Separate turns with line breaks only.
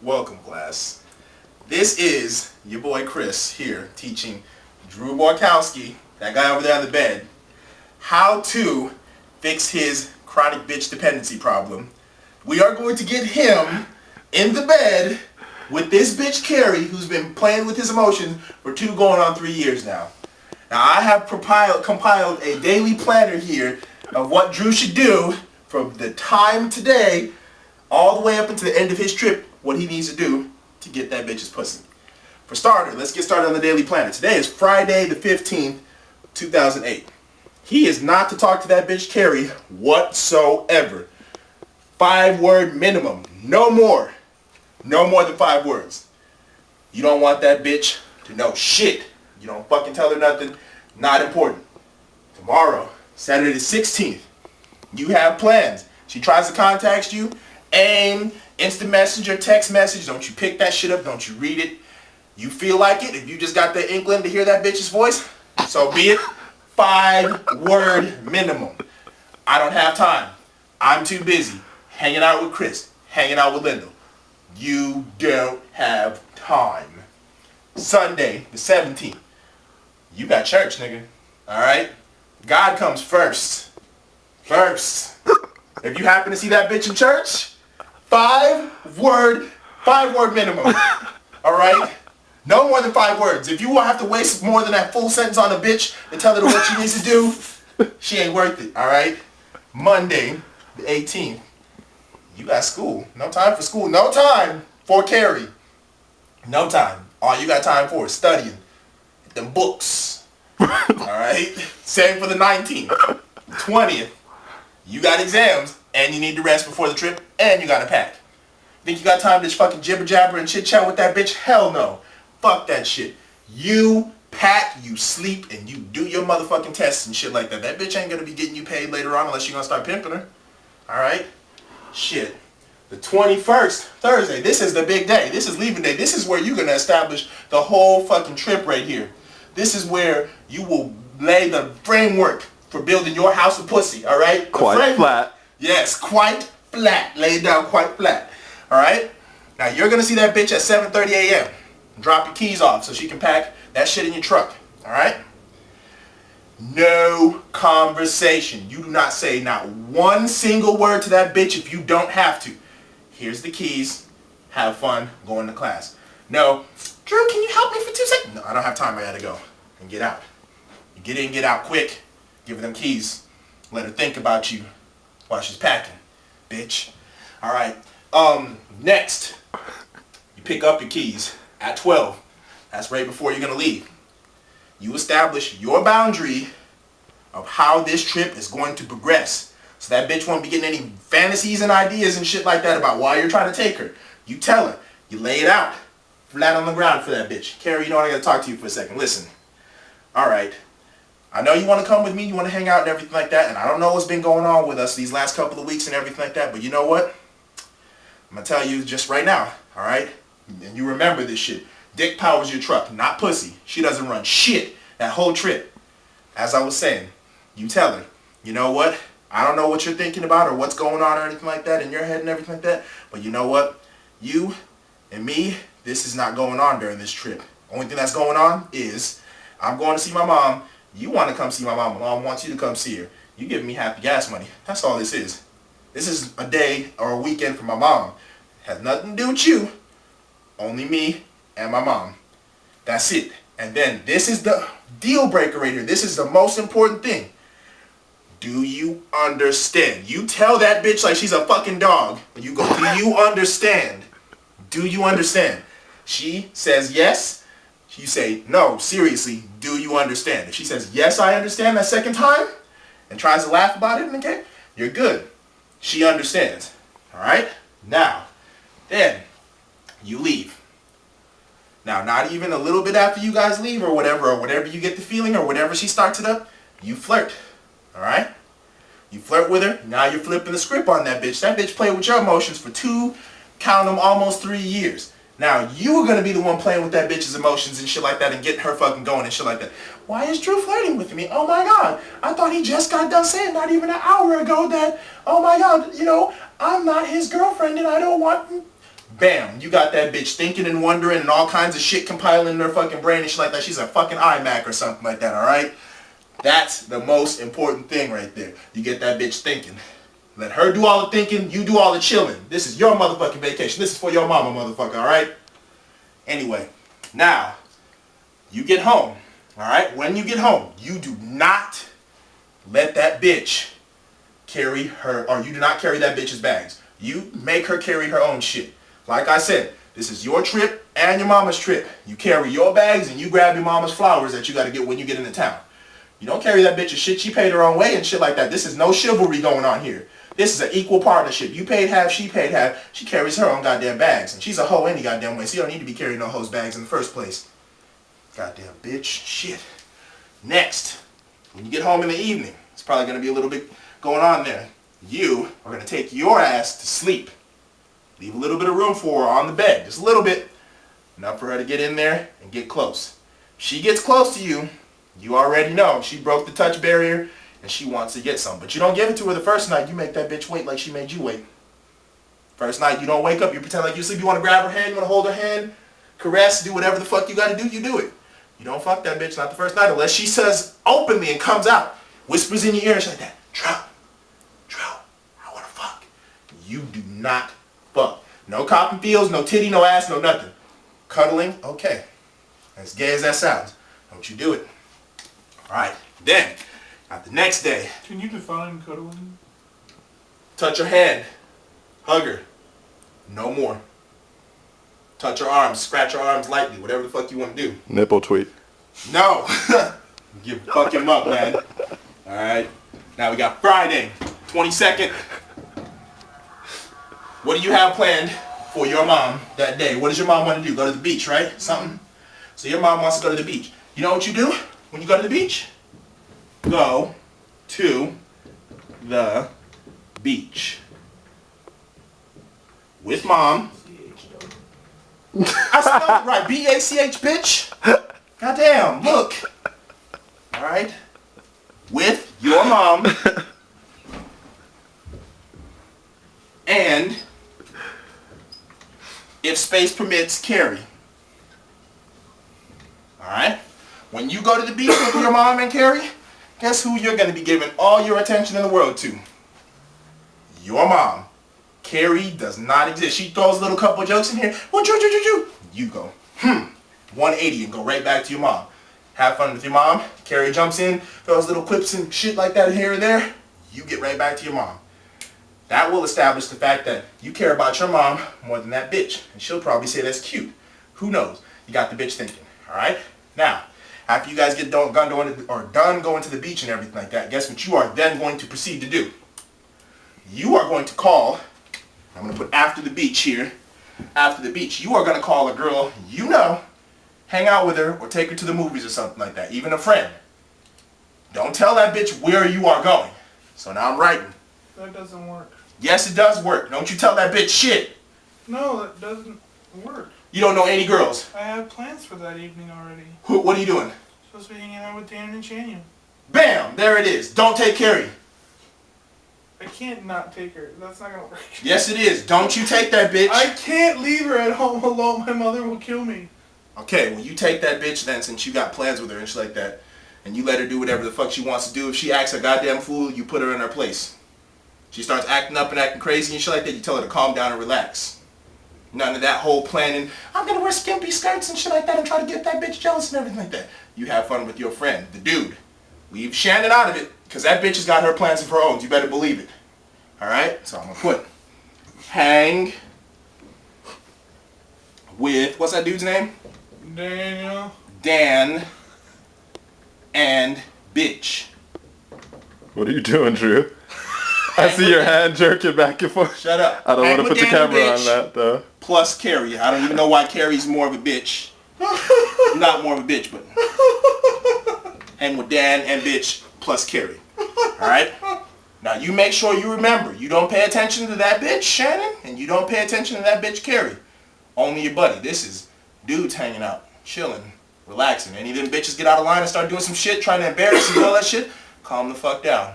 Welcome, class. This is your boy Chris here teaching Drew Borkowski, that guy over there on the bed, how to fix his chronic bitch dependency problem. We are going to get him in the bed with this bitch Carrie, who's been playing with his emotions for 2 going on 3 years now. Now I have compiled a daily planner here of what Drew should do from the time today all the way up until the end of his trip, what he needs to do to get that bitch's pussy. For starter, let's get started on the daily planner. Today is Friday the 15th, 2008. He is not to talk to that bitch Carrie whatsoever. 5-word minimum. No more. No more than 5 words. You don't want that bitch to know shit. You don't fucking tell her nothing. Not important. Tomorrow, Saturday the 16th, you have plans. She tries to contact you. AIM, instant message or text message. Don't you pick that shit up. Don't you read it. You feel like it. If you just got the inkling to hear that bitch's voice, so be it. 5-word minimum. I don't have time. I'm too busy. Hanging out with Chris. Hanging out with Linda. You don't have time. Sunday the 17th. You got church, nigga. Alright? God comes first. First. If you happen to see that bitch in church, 5-word minimum. Alright? No more than 5 words. If you have to waste more than that full sentence on a bitch and tell her what she needs to do, she ain't worth it. Alright? Monday the 18th. You got school. No time for school. No time for Carrie. No time. All you got time for is studying. Them books. Alright? Same for the 19th. 20th. You got exams, and you need to rest before the trip, and you got to pack. Think you got time to just fucking jibber jabber and chit chat with that bitch? Hell no. Fuck that shit. You pack, you sleep, and you do your motherfucking tests and shit like that. That bitch ain't gonna be getting you paid later on unless you're gonna start pimping her. Alright? Shit. The 21st, Thursday, this is the big day. This is leaving day. This is where you're gonna establish the whole fucking trip right here. This is where you will lay the framework for building your house of pussy, alright?
Quite flat.
Yes, quite flat. Lay it down quite flat. Alright? Now you're going to see that bitch at 7:30 a.m. Drop your keys off so she can pack that shit in your truck. Alright? No conversation. You do not say not one single word to that bitch if you don't have to. Here's the keys. Have fun. Go into class. No, Drew, can you help me for 2 seconds? No, I don't have time. I gotta go. And get out. You get in, get out quick. Give her them keys. Let her think about you while she's packing, bitch. Alright, next, you pick up your keys at 12. That's right before you're going to leave. You establish your boundary of how this trip is going to progress. So that bitch won't be getting any fantasies and ideas and shit like that about why you're trying to take her. You tell her. You lay it out. Flat on the ground for that bitch. Carrie, you know what, I got to talk to you for a second. Listen. Alright. I know you want to come with me, you want to hang out and everything like that, and I don't know what's been going on with us these last couple of weeks and everything like that, but you know what? I'm going to tell you just right now, alright? And you remember this shit. Dick powers your truck, not pussy. She doesn't run shit that whole trip. As I was saying, you tell her, you know what? I don't know what you're thinking about or what's going on or anything like that in your head and everything like that, but you know what? You and me, this is not going on during this trip. Only thing that's going on is I'm going to see my mom. You want to come see my mom. My mom wants you to come see her. You giving me half the gas money. That's all this is. This is a day or a weekend for my mom. Has nothing to do with you. Only me and my mom. That's it. And then this is the deal breaker right here. This is the most important thing. Do you understand? You tell that bitch like she's a fucking dog. You go, do you understand? Do you understand? She says yes. You say, no, seriously, do you understand? If she says, yes, I understand that second time, and tries to laugh about it, okay, you're good. She understands. Alright? Now, then, you leave. Now, not even a little bit after you guys leave or whatever you get the feeling or whatever she starts it up, you flirt. Alright? You flirt with her, now you're flipping the script on that bitch. That bitch played with your emotions for 2, count them, almost 3 years. Now, you are going to be the one playing with that bitch's emotions and shit like that and getting her fucking going and shit like that. Why is Drew flirting with me? Oh my God. I thought he just got done saying not even an hour ago that, oh my God, you know, I'm not his girlfriend and I don't want... Bam, you got that bitch thinking and wondering and all kinds of shit compiling in her fucking brain and shit like that. She's a fucking iMac or something like that, alright? That's the most important thing right there. You get that bitch thinking. Let her do all the thinking, you do all the chilling. This is your motherfucking vacation. This is for your mama, motherfucker, alright? Anyway, now, you get home, alright? When you get home, you do not let that bitch carry her, or you do not carry that bitch's bags. You make her carry her own shit. Like I said, this is your trip and your mama's trip. You carry your bags and you grab your mama's flowers that you got to get when you get into town. You don't carry that bitch's shit. She paid her own way and shit like that. This is no chivalry going on here. This is an equal partnership. You paid half, she paid half. She carries her own goddamn bags. And she's a hoe any goddamn way, so you don't need to be carrying no hoe's bags in the first place. Goddamn bitch. Shit. Next, when you get home in the evening, it's probably going to be a little bit going on there. You are going to take your ass to sleep. Leave a little bit of room for her on the bed. Just a little bit. Enough for her to get in there and get close. If she gets close to you, you already know she broke the touch barrier and she wants to get some. But you don't give it to her the first night. You make that bitch wait like she made you wait. First night, you don't wake up. You pretend like you sleep. You want to grab her hand. You want to hold her hand. Caress. Do whatever the fuck you got to do. You do it. You don't fuck that bitch not the first night unless she says openly and comes out. Whispers in your ear and shit like that. Drew, I want to fuck. You do not fuck. No copping feels, no titty, no ass, no nothing. Cuddling, okay. As gay as that sounds. Don't you do it. Alright, then, the next day.
Can you define cuddling?
Touch her hand. Hug her. No more. Touch her arms. Scratch her arms lightly. Whatever the fuck you want to do.
Nipple tweet.
No. You fuck him up, man. Alright. Now we got Friday, 22nd. What do you have planned for your mom that day? What does your mom want to do? Go to the beach, right? Something. So your mom wants to go to the beach. You know what you do when you go to the beach? Go to the beach. With mom. I spelled it right. B-A-C-H, bitch. Goddamn, look. Alright? With your mom. And, if space permits, Carrie. Alright? When you go to the beach with your mom and Carrie, guess who you're going to be giving all your attention in the world to? Your mom. Carrie does not exist. She throws a little couple of jokes in here. Well, you go, 180 and go right back to your mom. Have fun with your mom. Carrie jumps in, throws little quips and shit like that here and there. You get right back to your mom. That will establish the fact that you care about your mom more than that bitch. And she'll probably say that's cute. Who knows? You got the bitch thinking. Alright? Now, after you guys get done going to the beach and everything like that, guess what you are then going to proceed to do? You are going to call, I'm going to put after the beach here, after the beach, you are going to call a girl you know, hang out with her, or take her to the movies or something like that, even a friend. Don't tell that bitch where you are going. So now I'm writing.
That doesn't work.
Yes, it does work. Don't you tell that bitch shit.
No, that doesn't work.
You don't know any girls.
I have plans for that evening already.
What are you doing?
Supposed to be hanging out with Dan and Channing.
Bam! There it is. Don't take Carrie.
I can't not take her. That's not gonna work.
Yes, it is. Don't you take that bitch.
I can't leave her at home alone. My mother will kill me.
Okay, well you take that bitch then, since you got plans with her and shit like that, and you let her do whatever the fuck she wants to do. If she acts a goddamn fool, you put her in her place. She starts acting up and acting crazy and shit like that, you tell her to calm down and relax. None of that whole planning, I'm gonna wear skimpy skirts and shit like that and try to get that bitch jealous and everything like that. You have fun with your friend, the dude. Leave Shannon out of it, because that bitch has got her plans of her own. You better believe it. Alright? So I'm gonna put hang with, what's that dude's name?
Daniel.
Dan and bitch.
What are you doing, Drew? I see your hand jerking back and forth.
Shut up.
I don't
Hang
want to
with
put the
Dan and
camera on
bitch
that, though.
Plus Carrie. I don't even know why Carrie's more of a bitch. Not more of a bitch, but hang with Dan and bitch plus Carrie. Alright? Now you make sure you remember, you don't pay attention to that bitch, Shannon, and you don't pay attention to that bitch, Carrie. Only your buddy. This is dudes hanging out, chilling, relaxing. Any of them bitches get out of line and start doing some shit, trying to embarrass you and all that shit, calm the fuck down.